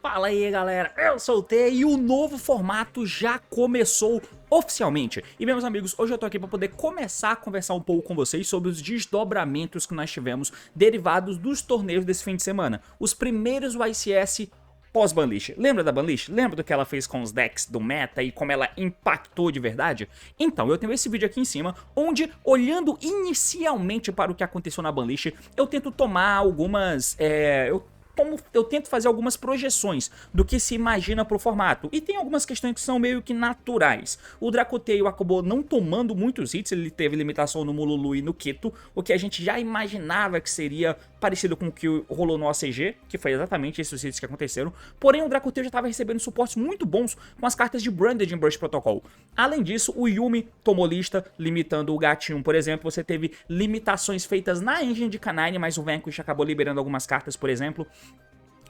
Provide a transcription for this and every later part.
Fala aí galera, eu sou o T e o novo formato já começou oficialmente. E meus amigos, hoje eu tô aqui para poder começar a conversar um pouco com vocês sobre os desdobramentos que nós tivemos derivados dos torneios desse fim de semana. Os primeiros YCS pós-Banlist. Lembra da Banlist? Lembra do que ela fez com os decks do meta e como ela impactou de verdade? Então, eu tenho esse vídeo aqui em cima, onde, olhando inicialmente para o que aconteceu na Banlist, eu tento tomar algumas... Eu tento fazer algumas projeções do que se imagina pro formato. E tem algumas questões que são meio que naturais. O Dracoteio acabou não tomando muitos hits, ele teve limitação no Mululu e no Keto, o que a gente já imaginava que seria parecido com o que rolou no OCG, que foi exatamente esses hits que aconteceram. Porém, o Dracoteio já estava recebendo suportes muito bons com as cartas de Branded em Burst Protocol. Além disso, o Yuumi tomou lista, limitando o gatinho, por exemplo. Você teve limitações feitas na engine de Canine, mas o Vanquish acabou liberando algumas cartas, por exemplo.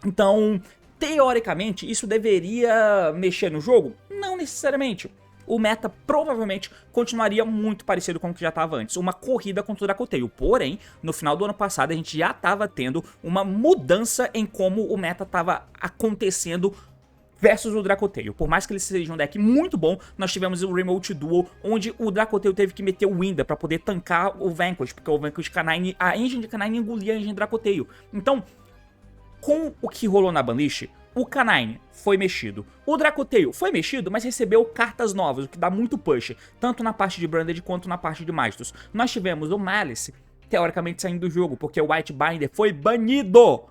Então, teoricamente, isso deveria mexer no jogo? Não necessariamente. O meta provavelmente continuaria muito parecido com o que já estava antes, uma corrida contra o Dracoteio. Porém, no final do ano passado a gente já estava tendo uma mudança em como o meta estava acontecendo versus o Dracoteio. Por mais que ele seja um deck muito bom, nós tivemos o Remote Duel, onde o Dracoteio teve que meter o Winda para poder tancar o Vanquish, porque o Vanquish Canine, a engine de Canine engolia a engine de Dracoteio. Então, com o que rolou na Banlist, o Canine foi mexido. O Dracoteio foi mexido, mas recebeu cartas novas, o que dá muito push, tanto na parte de Branded quanto na parte de Maestos. Nós tivemos o Malice, teoricamente saindo do jogo, porque o White Binder foi banido.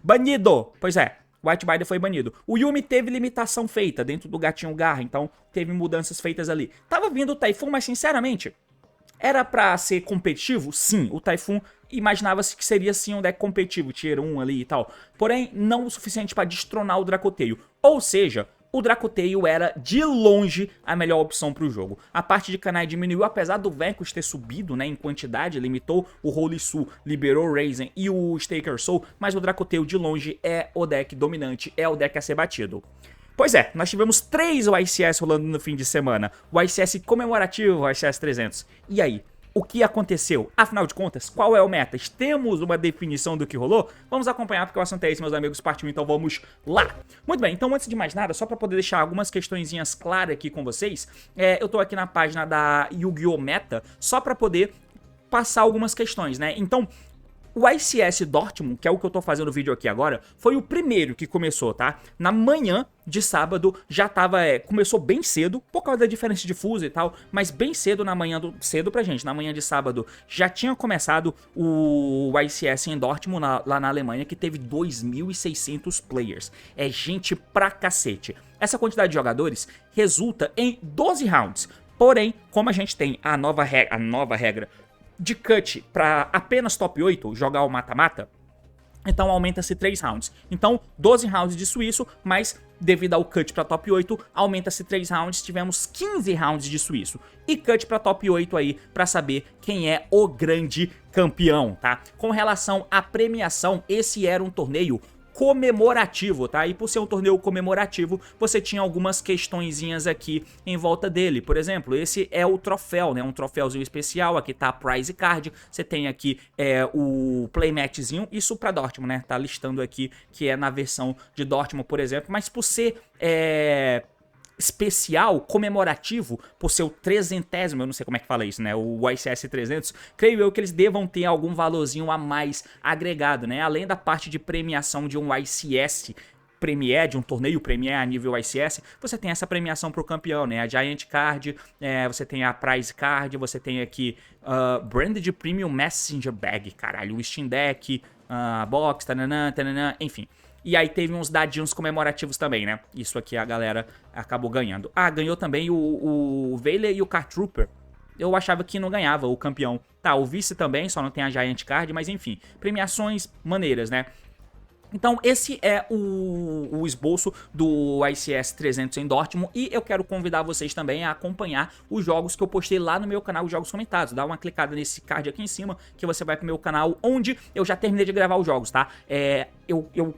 Banido! Pois é, o White Binder foi banido. O Yuumi teve limitação feita dentro do gatinho Garra, então teve mudanças feitas ali. Tava vindo o Typhoon, mas sinceramente, era pra ser competitivo? Sim, o Typhoon imaginava-se que seria sim um deck competitivo, tier 1 ali e tal. Porém, não o suficiente para destronar o Dracoteio. Ou seja, o Dracoteio era de longe a melhor opção para o jogo. A parte de Canine diminuiu, apesar do Vanquish ter subido, né, em quantidade, limitou o Holy Soul, liberou o Raizen e o Staker Soul, mas o Dracoteio de longe é o deck dominante, é o deck a ser batido. Pois é, nós tivemos 3 YCS rolando no fim de semana. O YCS comemorativo, o YCS 300. E aí? O que aconteceu? Afinal de contas, qual é o meta? Temos uma definição do que rolou? Vamos acompanhar porque o assunto é esse, meus amigos, partiu, então vamos lá. Muito bem, então antes de mais nada, só para poder deixar algumas questõezinhas claras aqui com vocês, eu tô aqui na página da Yu-Gi-Oh! Meta, só para poder passar algumas questões, né? Então, o YCS Dortmund, que é o que eu tô fazendo o vídeo aqui agora, foi o primeiro que começou, tá? Na manhã de sábado já tava, começou bem cedo, por causa da diferença de fuso e tal, mas bem cedo na manhã, cedo pra gente, na manhã de sábado já tinha começado o YCS em Dortmund, lá na Alemanha, que teve 2.600 players. É gente pra cacete. Essa quantidade de jogadores resulta em 12 rounds, porém, como a gente tem a nova regra de cut para apenas top 8 jogar o mata-mata, então aumenta-se 3 rounds. Então 12 rounds de suíço, mas devido ao cut para top 8, aumenta-se 3 rounds, tivemos 15 rounds de suíço. E cut para top 8 aí, para saber quem é o grande campeão, tá? Com relação à premiação, esse era um torneio comemorativo, tá? E por ser um torneio comemorativo, você tinha algumas questõezinhas aqui em volta dele. Por exemplo, esse é o troféu, né? Um troféuzinho especial, aqui tá a prize card, você tem aqui o playmatzinho, isso pra Dortmund, né? Tá listando aqui que é na versão de Dortmund, por exemplo, mas por ser especial, comemorativo, por ser o 300º, eu não sei como é que fala isso, né, o YCS 300, creio eu que eles devam ter algum valorzinho a mais agregado, né, além da parte de premiação de um YCS Premier, de um torneio Premier a nível YCS, você tem essa premiação pro campeão, né, a Giant Card, você tem a Prize Card, você tem aqui Branded Premium Messenger Bag, caralho, o Steam Deck, Box, tananã, enfim. E aí teve uns dadinhos comemorativos também, né? Isso aqui a galera acabou ganhando. Ah, ganhou também o Veiler e o Card Trooper. Eu achava que não ganhava o campeão. Tá, o vice também, só não tem a Giant Card, mas enfim. Premiações maneiras, né? Então esse é o esboço do YCS 300 em Dortmund e eu quero convidar vocês também a acompanhar os jogos que eu postei lá no meu canal, os jogos comentados. Dá uma clicada nesse card aqui em cima que você vai pro meu canal onde eu já terminei de gravar os jogos, tá? Eu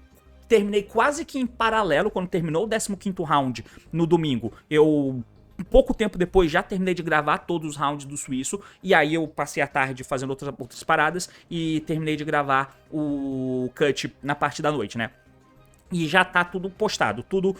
terminei quase que em paralelo, quando terminou o 15º round no domingo, eu... pouco tempo depois já terminei de gravar todos os rounds do Suíço, e aí eu passei a tarde fazendo outras paradas e terminei de gravar o cut na parte da noite, né? E já tá tudo postado, tudo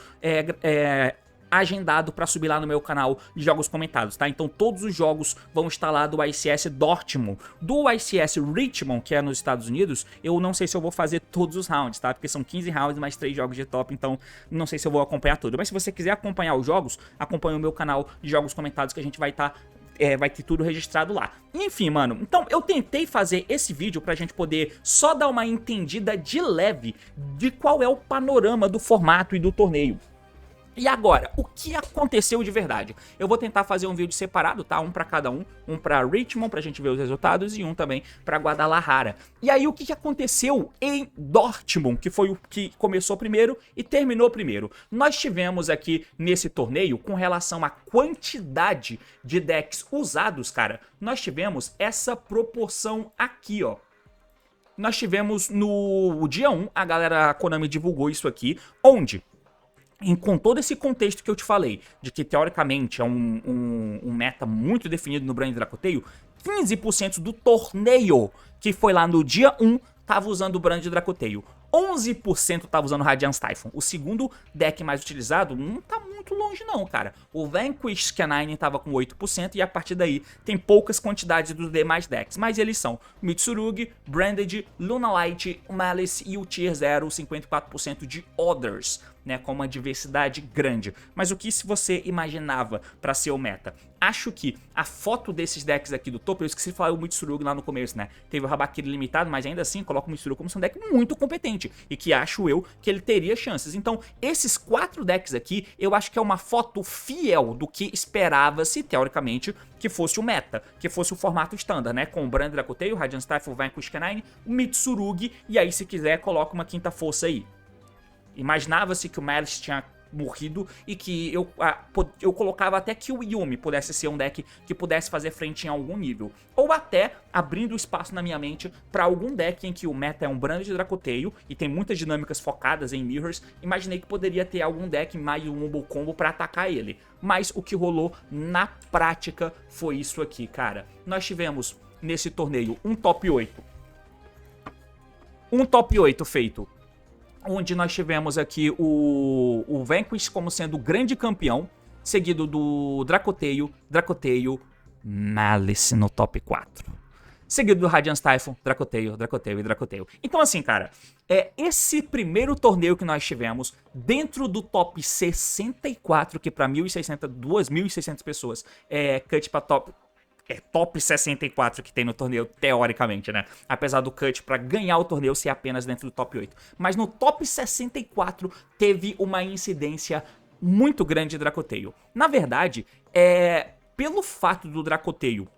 agendado pra subir lá no meu canal de jogos comentados, tá? Então todos os jogos vão estar lá do ICS Dortmund. Do ICS Richmond, que é nos Estados Unidos, eu não sei se eu vou fazer todos os rounds, tá? Porque são 15 rounds mais 3 jogos de top, então não sei se eu vou acompanhar tudo. Mas se você quiser acompanhar os jogos, acompanha o meu canal de jogos comentados, que a gente vai estar... vai ter tudo registrado lá. Enfim, mano, então eu tentei fazer esse vídeo pra gente poder só dar uma entendida de leve de qual é o panorama do formato e do torneio. E agora, o que aconteceu de verdade? Eu vou tentar fazer um vídeo separado, tá? Um pra cada um pra Richmond, pra gente ver os resultados, e um também pra Guadalajara. E aí, o que aconteceu em Dortmund, que foi o que começou primeiro e terminou primeiro? Nós tivemos aqui nesse torneio, com relação à quantidade de decks usados, cara, nós tivemos essa proporção aqui, ó. Nós tivemos no dia 1, a galera, a Konami divulgou isso aqui, onde... com todo esse contexto que eu te falei, de que teoricamente é um meta muito definido no Brand Dracoteio, 15% do torneio que foi lá no dia 1 tava usando o Brand Dracoteio. 11% tava usando Radiance Typhon. O segundo deck mais utilizado não tá muito longe não, cara. O Vanquish Canine tava com 8% e a partir daí tem poucas quantidades dos demais decks. Mas eles são Mitsurugi, Branded, Lunalight, Malice e o Tier 0, 54% de Others, né, com uma diversidade grande. Mas o que se você imaginava pra ser o meta? Acho que a foto desses decks aqui do topo, eu esqueci de falar o Mitsurugi lá no começo, né? Teve o Habakiri limitado, mas ainda assim coloca o Mitsurugi como um deck muito competente e que acho eu que ele teria chances. Então, esses 4 decks aqui, eu acho que é uma foto fiel do que esperava-se, teoricamente, que fosse o meta, que fosse o formato standard, né? Com o Brand Dracoteio, o Radiance Typhon, o Vanquish Canine, o Mitsurugi, e aí se quiser coloca uma quinta força aí. Imaginava-se que o Malice tinha morrido e que eu colocava até que o Yumi pudesse ser um deck que pudesse fazer frente em algum nível. Ou até abrindo espaço na minha mente para algum deck em que o meta é um Brand de Dracoteio e tem muitas dinâmicas focadas em Mirrors. Imaginei que poderia ter algum deck mais um Wombo Combo para atacar ele. Mas o que rolou na prática foi isso aqui, cara. Nós tivemos nesse torneio um top 8. Um top 8 feito, onde nós tivemos aqui o Vanquish como sendo o grande campeão, seguido do Dracoteio, Malice no top 4. Seguido do Radiance Typhon, Dracoteio e Dracoteio. Então assim, cara, esse primeiro torneio que nós tivemos, dentro do top 64, que pra 2.600 pessoas é cut pra top... top 64 que tem no torneio, teoricamente, né? Apesar do cut pra ganhar o torneio ser apenas dentro do top 8. Mas no top 64 teve uma incidência muito grande de Dracoteio. Na verdade, pelo fato do Dracoteio...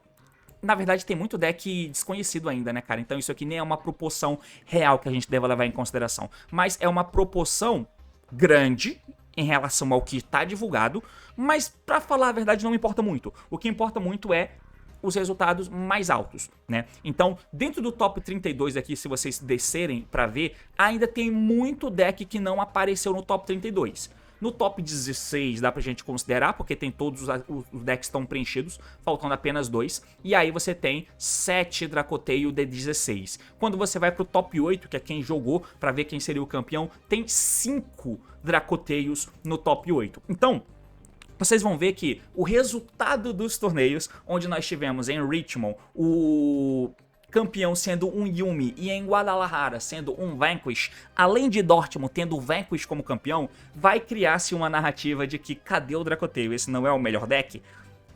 Na verdade, tem muito deck desconhecido ainda, né, cara? Então isso aqui nem é uma proporção real que a gente deva levar em consideração. Mas é uma proporção grande em relação ao que tá divulgado. Mas, pra falar a verdade, não me importa muito. O que importa muito é os resultados mais altos, né? Então, dentro do top 32 aqui, se vocês descerem pra ver, ainda tem muito deck que não apareceu no top 32. No top 16 dá pra gente considerar, porque tem todos os decks estão preenchidos, faltando apenas 2. E aí você tem 7 Dracoteio de 16. Quando você vai pro top 8, que é quem jogou, pra ver quem seria o campeão, tem 5 Dracoteios no top 8. Então, vocês vão ver que o resultado dos torneios, onde nós tivemos em Richmond o campeão sendo um Yumi e em Guadalajara sendo um Vanquish, além de Dortmund tendo o Vanquish como campeão, vai criar-se uma narrativa de que cadê o Dracoteio? Esse não é o melhor deck?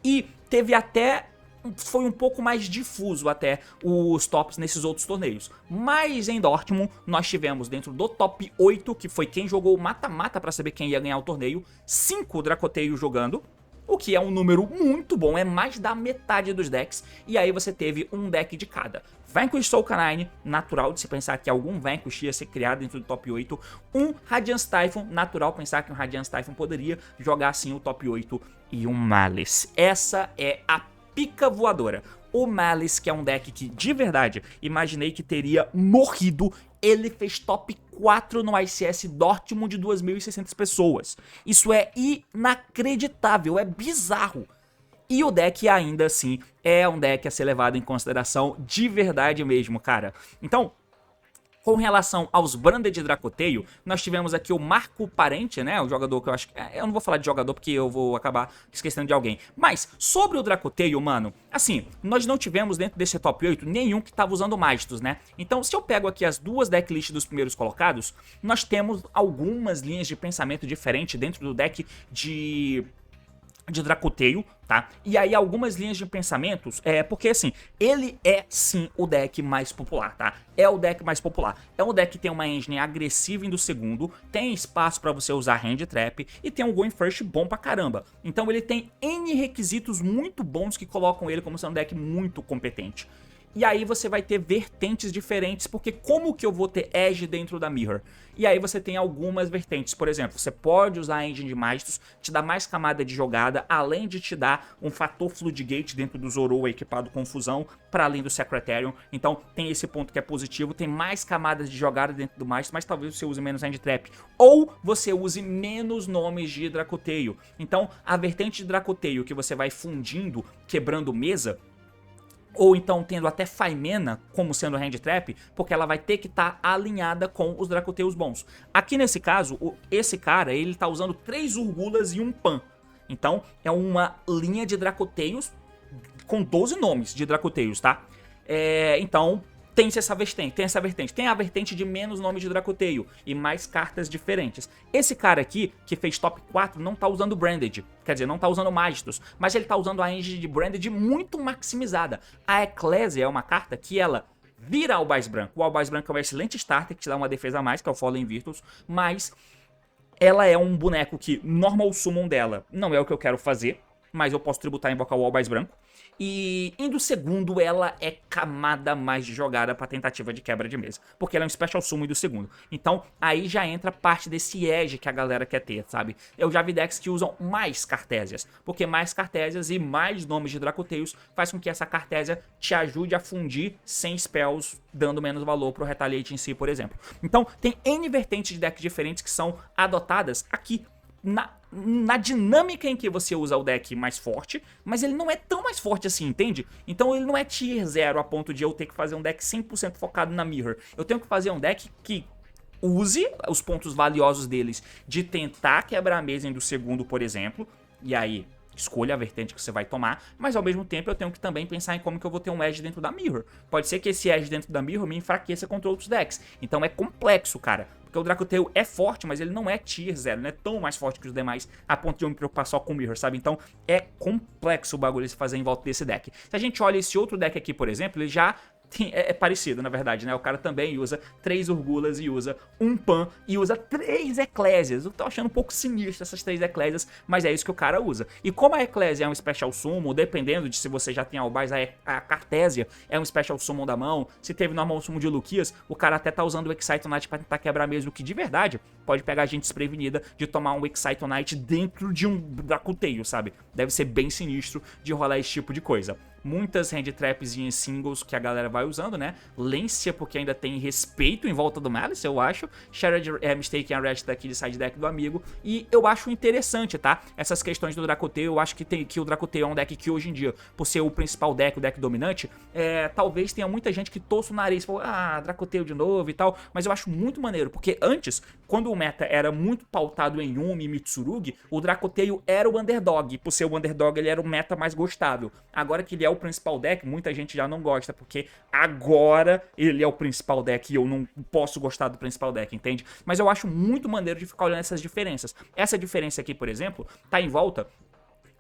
E teve até... foi um pouco mais difuso até os tops nesses outros torneios. Mas em Dortmund nós tivemos dentro do top 8, que foi quem jogou mata-mata pra saber quem ia ganhar o torneio, 5 Dracoteios jogando, o que é um número muito bom, é mais da metade dos decks. E aí você teve um deck de cada. Vanquish Soul Canine, natural de se pensar que algum Vanquish ia ser criado dentro do top 8. Um Radiance Typhon, natural pensar que um Radiance Typhon poderia jogar assim o top 8. E um Malice. Essa é a pica voadora. O Malice, que é um deck que, de verdade, imaginei que teria morrido ele fez top 4 no ICS Dortmund de 2.600 pessoas. Isso é inacreditável, é bizarro. E o deck ainda assim é um deck a ser levado em consideração de verdade mesmo, cara. Então, com relação aos Branded Dracoteio, nós tivemos aqui o Marco Parente, né? O jogador que eu acho que... Eu não vou falar de jogador porque eu vou acabar esquecendo de alguém. Mas, sobre o Dracoteio, mano, assim, nós não tivemos dentro desse top 8 nenhum que tava usando Magistos, né? Então, se eu pego aqui as duas decklists dos primeiros colocados, nós temos algumas linhas de pensamento diferentes dentro do deck de Dracoteio, tá? E aí algumas linhas de pensamentos, porque assim, ele é sim o deck mais popular, tá? É o deck mais popular. É um deck que tem uma engine agressiva indo segundo, tem espaço pra você usar hand trap e tem um going first bom pra caramba. Então ele tem N requisitos muito bons que colocam ele como sendo um deck muito competente. E aí você vai ter vertentes diferentes, porque como que eu vou ter Edge dentro da Mirror? E aí você tem algumas vertentes, por exemplo, você pode usar a Engine de Magistos, te dá mais camada de jogada, além de te dar um fator Floodgate dentro do Zoro equipado com fusão, para além do Secretarian. Então tem esse ponto que é positivo, tem mais camadas de jogada dentro do Magistos, mas talvez você use menos Hand Trap. Ou você use menos nomes de Dracoteio. Então a vertente de Dracoteio que você vai fundindo, quebrando mesa, ou então tendo até Faimena como sendo hand trap, porque ela vai ter que estar alinhada com os Dracoteios bons. Aqui nesse caso, esse cara, ele tá usando 3 Urgulas e um Pan. Então, é uma linha de Dracoteios com 12 nomes de Dracoteios, tá? Então, tem essa vertente. Tem a vertente de menos nomes de Dracoteio e mais cartas diferentes. Esse cara aqui, que fez top 4, não tá usando Branded. Quer dizer, não tá usando Magistos, mas ele tá usando a engine de Branded muito maximizada. A Ecclesia é uma carta que ela vira Albaz Branco. O Albaz Branco é um excelente starter, que te dá uma defesa a mais, que é o Fallen Virtues, mas ela é um boneco que normal summon dela não é o que eu quero fazer, mas eu posso tributar e invocar o Albaz Branco. E indo segundo, ela é camada mais de jogada para tentativa de quebra de mesa, porque ela é um Special Summon do segundo. Então aí já entra parte desse edge que a galera quer ter, sabe? Eu já vi decks que usam mais Cartésias, porque mais Cartésias e mais nomes de Dracoteios faz com que essa Cartésia te ajude a fundir sem spells, dando menos valor pro Retaliate em si, por exemplo. Então tem N vertentes de decks diferentes que são adotadas aqui na dinâmica em que você usa o deck mais forte, mas ele não é tão mais forte assim, entende? Então ele não é tier 0 a ponto de eu ter que fazer um deck 100% focado na Mirror. Eu tenho que fazer um deck que use os pontos valiosos deles de tentar quebrar a mesa do segundo, por exemplo, e aí escolha a vertente que você vai tomar, mas ao mesmo tempo eu tenho que também pensar em como que eu vou ter um edge dentro da Mirror. Pode ser que esse edge dentro da Mirror me enfraqueça contra outros decks, então é complexo, cara. Porque o Dracoteio é forte, mas ele não é tier 0, não é tão mais forte que os demais, a ponto de eu me preocupar só com o Mirror, sabe? Então é complexo o bagulho de se fazer em volta desse deck. Se a gente olha esse outro deck aqui, por exemplo, ele já é parecido, na verdade, né? O cara também usa 3 Urgulas e usa um Pan e usa 3 Eclésias. Eu tô achando um pouco sinistro essas 3 Eclésias, mas é isso que o cara usa. E como a Eclésia é um Special Summon, dependendo de se você já tem Albaz, a Cartésia é um Special Summon da mão, se teve Normal Summon de Luquias, o cara até tá usando o Excitonite pra tentar quebrar mesmo, que de verdade pode pegar a gente desprevenida de tomar um Excitonite dentro de um Dracoteio, sabe? Deve ser bem sinistro de rolar esse tipo de coisa. Muitas hand traps em singles que a galera vai usando, né? Lancia, porque ainda tem respeito em volta do Malice, eu acho. Shared Mistaken Arrest aqui de side deck do amigo. E eu acho interessante, tá? Essas questões do Dracoteio, eu acho que o Dracoteio é um deck que hoje em dia, por ser o principal deck, o deck dominante, talvez tenha muita gente que torça o nariz e fala, Dracoteio de novo e tal. Mas eu acho muito maneiro, porque antes, quando o meta era muito pautado em Yumi e Mitsurugi, o Dracoteio era o underdog. Por ser o underdog, ele era o meta mais gostável. Agora que ele é o principal deck, muita gente já não gosta, porque agora ele é o principal deck e eu não posso gostar do principal deck, entende? Mas eu acho muito maneiro de ficar olhando essas diferenças. Essa diferença aqui, por exemplo, tá em volta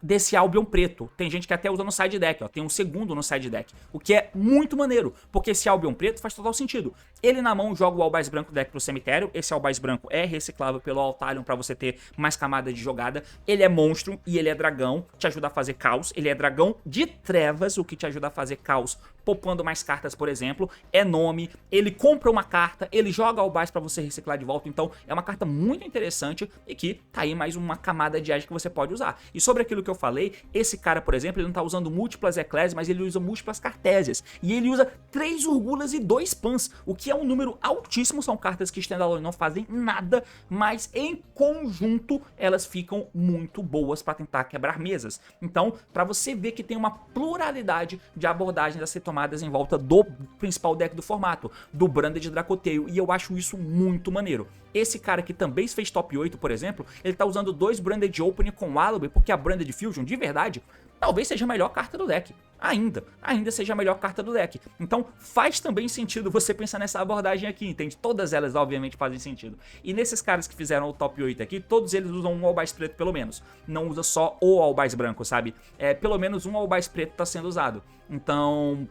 desse Albion preto. Tem gente que até usa no side deck, ó. Tem um segundo no side deck. O que é muito maneiro, porque esse Albion preto faz total sentido. Ele na mão joga o Albaz Branco deck pro cemitério. Esse Albaz Branco é reciclável pelo Altarion pra você ter mais camada de jogada. Ele é monstro e ele é dragão, te ajuda a fazer caos. Ele é dragão de trevas, o que te ajuda a fazer caos popando mais cartas, por exemplo, é nome, ele compra uma carta, ele joga Albaz pra você reciclar de volta, então é uma carta muito interessante e que tá aí mais uma camada de age que você pode usar. E sobre aquilo que eu falei, esse cara, por exemplo, ele não tá usando múltiplas Eclesias, mas ele usa múltiplas Cartésias, e ele usa 3 Urgulas e 2 Pans, o que é um número altíssimo, são cartas que standalone não fazem nada, mas em conjunto elas ficam muito boas pra tentar quebrar mesas. Então, pra você ver que tem uma pluralidade de abordagens a ser tomadas em volta do principal deck do formato, do Branded Dracoteio, e eu acho isso muito maneiro. Esse cara que também fez top 8, por exemplo, ele tá usando 2 Branded Opening com Wallaby, porque a Branded Fusion, de verdade, talvez seja a melhor carta do deck. Ainda seja a melhor carta do deck. Então faz também sentido você pensar nessa abordagem aqui, entende? Todas elas obviamente fazem sentido. E nesses caras que fizeram o top 8 aqui, todos eles usam um Albaz preto pelo menos. Não usa só o Albaz branco, sabe? Pelo menos um Albaz preto tá sendo usado. Então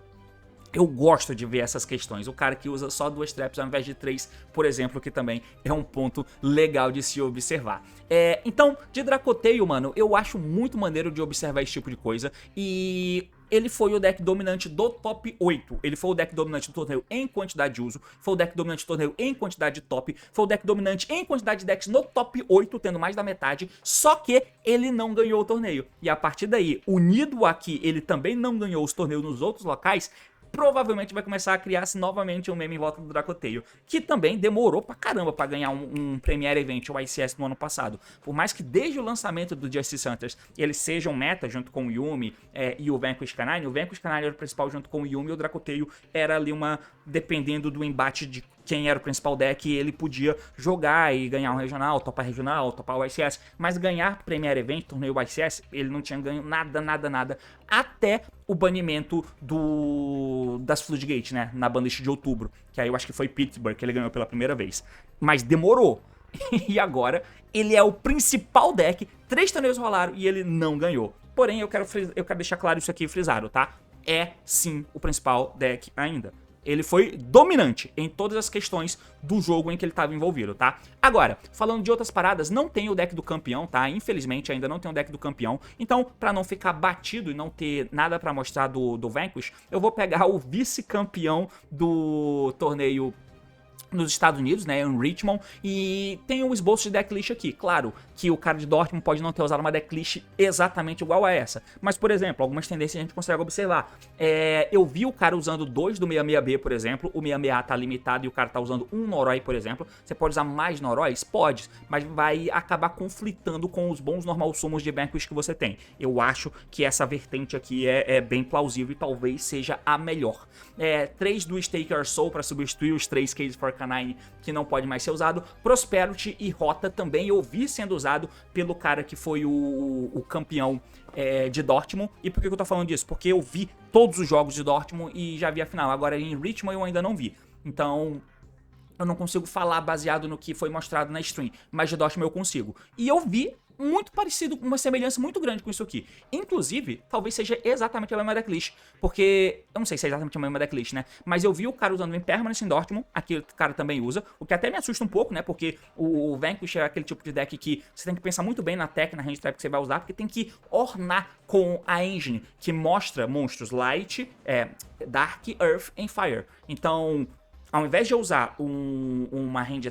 eu gosto de ver essas questões. O cara que usa só 2 traps ao invés de 3, por exemplo, que também é um ponto legal de se observar. Então, de Dracoteio, mano, eu acho muito maneiro de observar esse tipo de coisa. E ele foi o deck dominante do top 8. Ele foi o deck dominante do torneio em quantidade de uso. Foi o deck dominante do torneio em quantidade de top. Foi o deck dominante em quantidade de decks no top 8, tendo mais da metade. Só que ele não ganhou o torneio. E a partir daí, unido aqui, ele também não ganhou os torneios nos outros locais. Provavelmente vai começar a criar-se novamente um meme em volta do Dracoteio, que também demorou pra caramba pra ganhar um Premier Event, o ICS, no ano passado. Por mais que desde o lançamento do Justice Hunters eles sejam meta junto com o Yuumi e o Vanquish Canine, o Vanquish Canine era o principal junto com o Yuumi, e o Dracoteio era ali dependendo do embate de quem era o principal deck, ele podia jogar e ganhar um regional, topar o ICS, mas ganhar Premier Event, torneio ICS, ele não tinha ganho nada, até o banimento das Floodgate, né, na banlist de outubro, que aí eu acho que foi Pittsburgh que ele ganhou pela primeira vez, mas demorou, e agora ele é o principal deck, 3 torneios rolaram e ele não ganhou. Porém, eu quero deixar claro isso aqui frisado, tá? É sim o principal deck ainda. Ele foi dominante em todas as questões do jogo em que ele estava envolvido, tá? Agora, falando de outras paradas, não tem o deck do campeão, tá? Infelizmente, ainda não tem o deck do campeão. Então, pra não ficar batido e não ter nada pra mostrar do Vanquish, eu vou pegar o vice-campeão do torneio nos Estados Unidos, né, em Richmond, e tem um esboço de decklist aqui. Claro que o cara de Dortmund pode não ter usado uma decklist exatamente igual a essa, mas, por exemplo, algumas tendências a gente consegue observar. Eu vi o cara usando 2 do 66B, por exemplo, o 66A tá limitado e o cara tá usando um Noroi, por exemplo. Você pode usar mais Noróis? Pode, mas vai acabar conflitando com os bons normal summons de Vanquish que você tem. Eu acho que essa vertente aqui é bem plausível e talvez seja a melhor. 3 do Staker Soul para substituir os 3 Case for Canine que não pode mais ser usado. Prosperity e Rota também eu vi sendo usado pelo cara que foi o campeão de Dortmund. E por que eu tô falando disso? Porque eu vi todos os jogos de Dortmund e já vi a final. Agora em Richmond eu ainda não vi. Então eu não consigo falar baseado no que foi mostrado na stream, mas de Dortmund eu consigo. E eu vi muito parecido, uma semelhança muito grande com isso aqui. Inclusive, talvez seja exatamente a mesma decklist, porque eu não sei se é exatamente a mesma decklist, né? Mas eu vi o cara usando o Impermanence em Dortmund, aqui o cara também usa, o que até me assusta um pouco, né? Porque o Vanquish é aquele tipo de deck que você tem que pensar muito bem na tech, na hand trap que você vai usar, porque tem que ornar com a engine, que mostra monstros Light, Dark, Earth e Fire. Então, ao invés de eu usar uma hand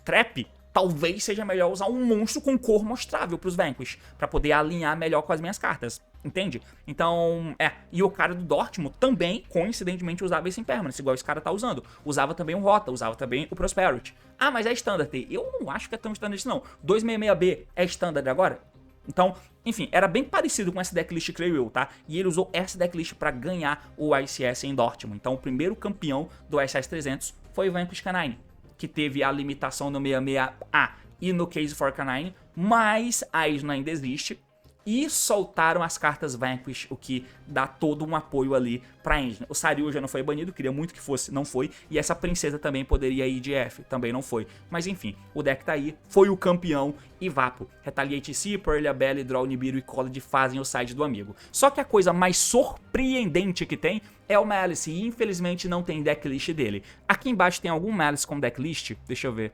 trap, talvez seja melhor usar um monstro com cor mostrável pros Vanquish, pra poder alinhar melhor com as minhas cartas, entende? Então, e o cara do Dortmund também, coincidentemente, usava esse Impermanence, igual esse cara tá usando. Usava também o Rota, usava também o Prosperity. Ah, mas é Standard. Eu não acho que é tão Standard não. 266B é Standard agora? Então, enfim, era bem parecido com essa decklist, creio eu, tá? E ele usou essa decklist pra ganhar o ICS em Dortmund. Então, o primeiro campeão do ICS 300 foi o Vanquish Canine, que teve a limitação no 66A e no Case for Canine, mas a Isna ainda existe. E soltaram as cartas Vanquish, o que dá todo um apoio ali pra engine. O Saryu já não foi banido, queria muito que fosse, não foi. E essa princesa também poderia ir de F, também não foi. Mas enfim, o deck tá aí, foi o campeão e vapo. Retaliate C, Pearl, Belly, Draw, Nibiru e College fazem o side do amigo. Só que a coisa mais surpreendente que tem é o Malice, e infelizmente não tem decklist dele. Aqui embaixo tem algum Malice com decklist? Deixa eu ver.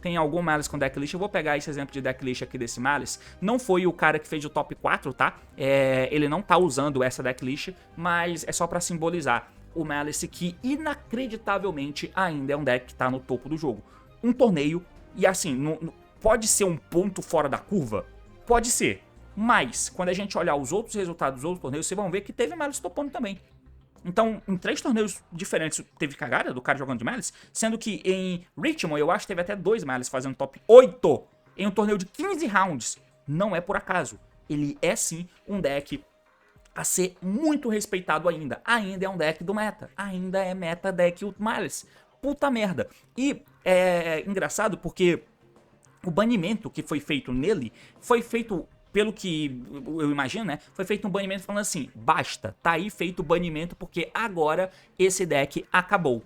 tem algum Malice com decklist. Eu vou pegar esse exemplo de decklist aqui desse Malice. Não foi o cara que fez o top 4, tá? Ele não tá usando essa decklist, mas é só pra simbolizar o Malice, que inacreditavelmente ainda é um deck que tá no topo do jogo. Um torneio, e assim, pode ser um ponto fora da curva? Pode ser. Mas, quando a gente olhar os outros resultados dos outros torneios, vocês vão ver que teve Malice topando também. Então, em 3 torneios diferentes teve cagada do cara jogando de Malice, sendo que em Richmond eu acho que teve até 2 Malice fazendo top 8 em um torneio de 15 rounds. Não é por acaso. Ele é sim um deck a ser muito respeitado ainda. Ainda é um deck do meta. Ainda é meta deck o Malice. Puta merda. E é engraçado porque o banimento que foi feito nele foi feito, pelo que eu imagino, né? Foi feito um banimento falando assim, basta, tá aí feito o banimento porque agora esse deck acabou.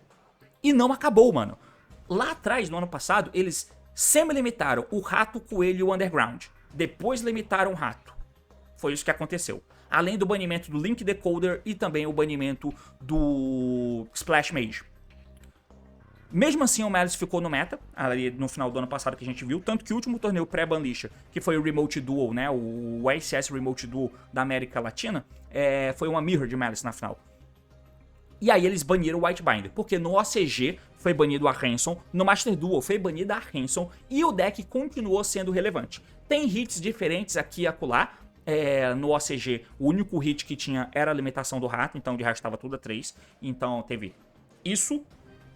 E não acabou, mano. Lá atrás, no ano passado, eles semi-limitaram o rato, o coelho e o underground. Depois limitaram o rato. Foi isso que aconteceu. Além do banimento do Link Decoder e também o banimento do Splash Mage. Mesmo assim, o Malice ficou no meta, ali no final do ano passado que a gente viu, tanto que o último torneio pré-Banlicha, que foi o Remote Duel, né, o ICS Remote Duel da América Latina, foi uma Mirror de Malice na final. E aí eles baniram o Whitebinder, porque no OCG foi banido a Hanson, no Master Duel foi banida a Hanson, e o deck continuou sendo relevante. Tem hits diferentes aqui e acolá. No OCG, o único hit que tinha era a limitação do rato, então de resto estava tudo a 3, então teve isso.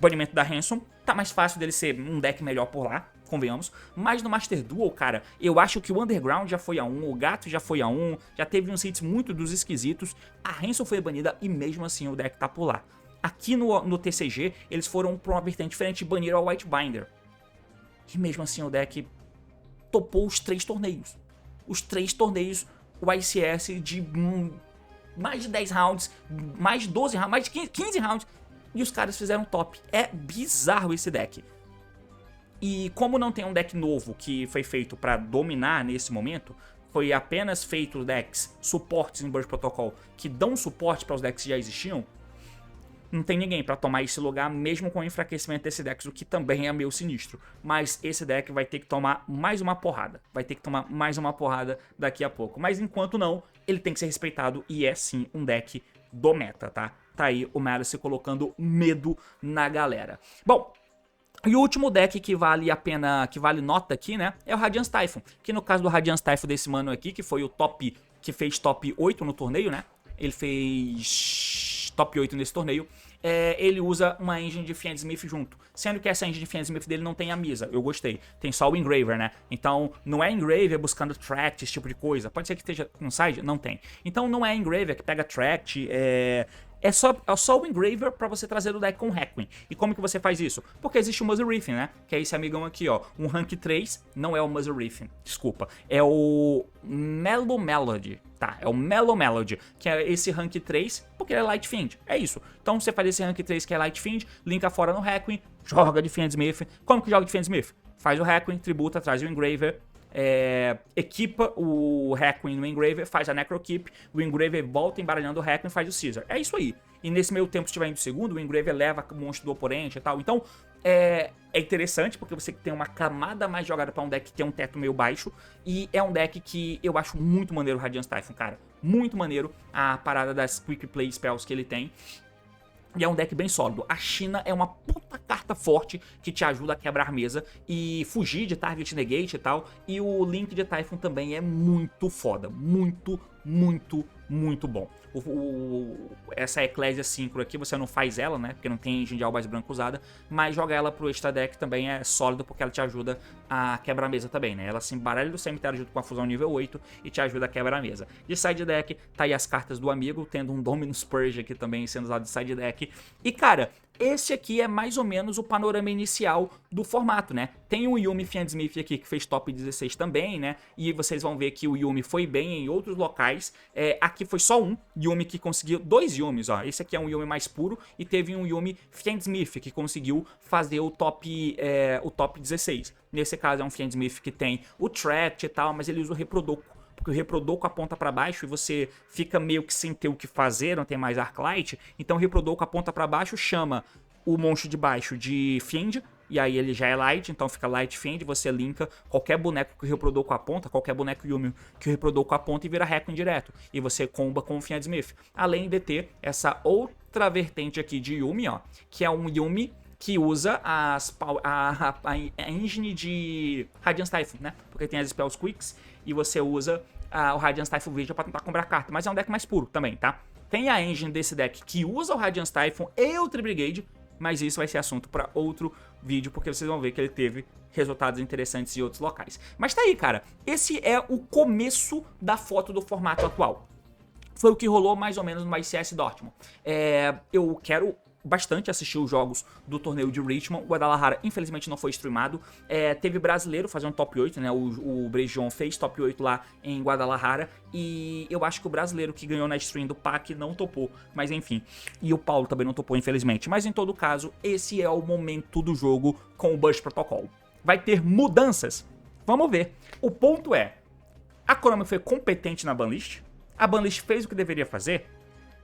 Banimento da Hanson, tá mais fácil dele ser um deck melhor por lá, convenhamos. Mas no Master Duel, cara, eu acho que o Underground já foi a 1, o Gato já foi a 1, já teve uns hits muito dos esquisitos. A Hanson foi banida e mesmo assim o deck tá por lá. Aqui no TCG, eles foram pra uma vertente diferente e baniram a Whitebinder. E mesmo assim o deck topou os 3 torneios. Os 3 torneios, o ICS de mais de 10 rounds, mais de 12 rounds, mais de 15 rounds. E os caras fizeram top. É bizarro esse deck. E como não tem um deck novo que foi feito pra dominar nesse momento, foi apenas feito decks, suportes em Burst Protocol, que dão suporte para os decks que já existiam, não tem ninguém pra tomar esse lugar, mesmo com o enfraquecimento desse deck, o que também é meio sinistro. Mas esse deck vai ter que tomar mais uma porrada. Vai ter que tomar mais uma porrada daqui a pouco. Mas enquanto não, ele tem que ser respeitado e é sim um deck do meta, tá? Tá aí o Malice colocando medo na galera. Bom, e o último deck que vale a pena, que vale nota aqui, né, é o Radiance Typhon. Que no caso do Radiance Typhon desse mano aqui, que foi o top, que fez top 8 no torneio, né, ele fez top 8 nesse torneio. Ele usa uma engine de Fiendsmith junto, sendo que essa engine de Fiendsmith dele não tem a Misa, eu gostei, tem só o Engraver, né, então não é Engraver buscando Tract, esse tipo de coisa, pode ser que esteja no side, não tem, então não é Engraver que pega Tract, é só o Engraver pra você trazer o deck com o Requiem. E como que você faz isso? Porque existe o Muzzle Riffin, né? Que é esse amigão aqui, ó. Um rank 3, não é o Muzzle Riffin, desculpa. É o Mellow Melody, tá? É o Mellow Melody, que é esse rank 3, porque ele é Light Fiend. É isso. Então você faz esse rank 3 que é Light Fiend, linka fora no Requiem, joga de Fiendsmith. Como que joga de Fiendsmith? Faz o Requiem, tributa, traz o Engraver, equipa o Requiem no Engraver, faz a Necrokeep, o Engraver volta embaralhando o Requiem e faz o Caesar. É isso aí. E nesse meio tempo, se estiver indo segundo, o Engraver leva o monstro do oponente e tal. Então, é interessante porque você tem uma camada mais jogada pra um deck que tem um teto meio baixo. E é um deck que eu acho muito maneiro o Radiance Typhon, cara. Muito maneiro a parada das Quick Play Spells que ele tem. E é um deck bem sólido. A China é uma puta carta forte que te ajuda a quebrar mesa e fugir de Target Negate e tal. E o Link de Typhon também é muito foda. Muito, muito, muito bom. Essa Ecclesia Synchro aqui, você não faz ela, né? Porque não tem engine de Albaz Branco usada. Mas jogar ela pro extra deck também é sólido porque ela te ajuda a quebrar a mesa também, né? Ela se embaralha do cemitério junto com a fusão nível 8 e te ajuda a quebrar a mesa. De side deck, tá aí as cartas do amigo, tendo um Dominus Purge aqui também sendo usado de side deck. E cara, esse aqui é mais ou menos o panorama inicial do formato, né? Tem o Yuumi Fiendsmith aqui que fez top 16 também, né? E vocês vão ver que o Yuumi foi bem em outros locais. Aqui foi só um Yuumi que conseguiu, 2 Yuumis, ó. Esse aqui é um Yuumi mais puro e teve um Yuumi Fiendsmith que conseguiu fazer o top 16. Nesse caso é um Fiendsmith que tem o Tract e tal, mas ele usa o Reprodoco. Porque o Reprodoco aponta pra baixo e você fica meio que sem ter o que fazer, não tem mais Arclight. Então o Reprodoco aponta pra baixo, chama o monstro de baixo de Fiend e aí ele já é light, então fica light fend, você linka qualquer boneco que reproduz com a ponta, qualquer boneco Yumi que reproduz com a ponta e vira Requiem direto, e você comba com o Fiend Smith. Além de ter essa outra vertente aqui de Yumi, ó, que é um Yumi que usa a engine de Radiant Typhoon, né? Porque tem as Spells Quicks e você usa o Radiant Typhoon Vision pra tentar comprar carta, mas é um deck mais puro também, tá? Tem a engine desse deck que usa o Radiant Typhoon e o Tri-Brigade, mas isso vai ser assunto pra outro vídeo, porque vocês vão ver que ele teve resultados interessantes em outros locais. Mas tá aí, cara. Esse é o começo da foto do formato atual. Foi o que rolou mais ou menos no ICS Dortmund. Eu quero bastante assistir os jogos do torneio de Richmond. Guadalajara, infelizmente, não foi streamado. Teve brasileiro fazer um top 8, né? O Brejon fez top 8 lá em Guadalajara. E eu acho que o brasileiro que ganhou na stream do PAC não topou. Mas enfim. E o Paulo também não topou, infelizmente. Mas em todo caso, esse é o momento do jogo com o Burst Protocol. Vai ter mudanças? Vamos ver. O ponto é, a Konami foi competente na banlist? A banlist fez o que deveria fazer?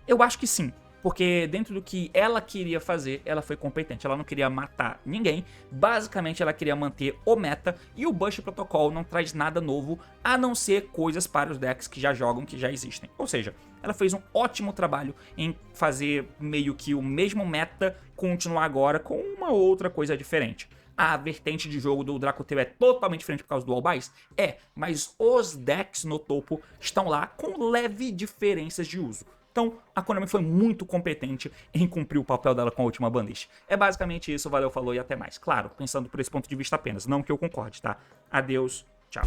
Eu acho que sim. Porque dentro do que ela queria fazer, ela foi competente. Ela não queria matar ninguém. Basicamente, ela queria manter o meta. E o Burst Protocol não traz nada novo, a não ser coisas para os decks que já jogam, que já existem. Ou seja, ela fez um ótimo trabalho em fazer meio que o mesmo meta continuar agora com uma outra coisa diferente. A vertente de jogo do Dracoteu é totalmente diferente por causa do All Buys? Mas os decks no topo estão lá com leve diferenças de uso. Então, a Konami foi muito competente em cumprir o papel dela com a última banlist. É basicamente isso, valeu, falou e até mais. Claro, pensando por esse ponto de vista apenas, não que eu concorde, tá? Adeus, tchau.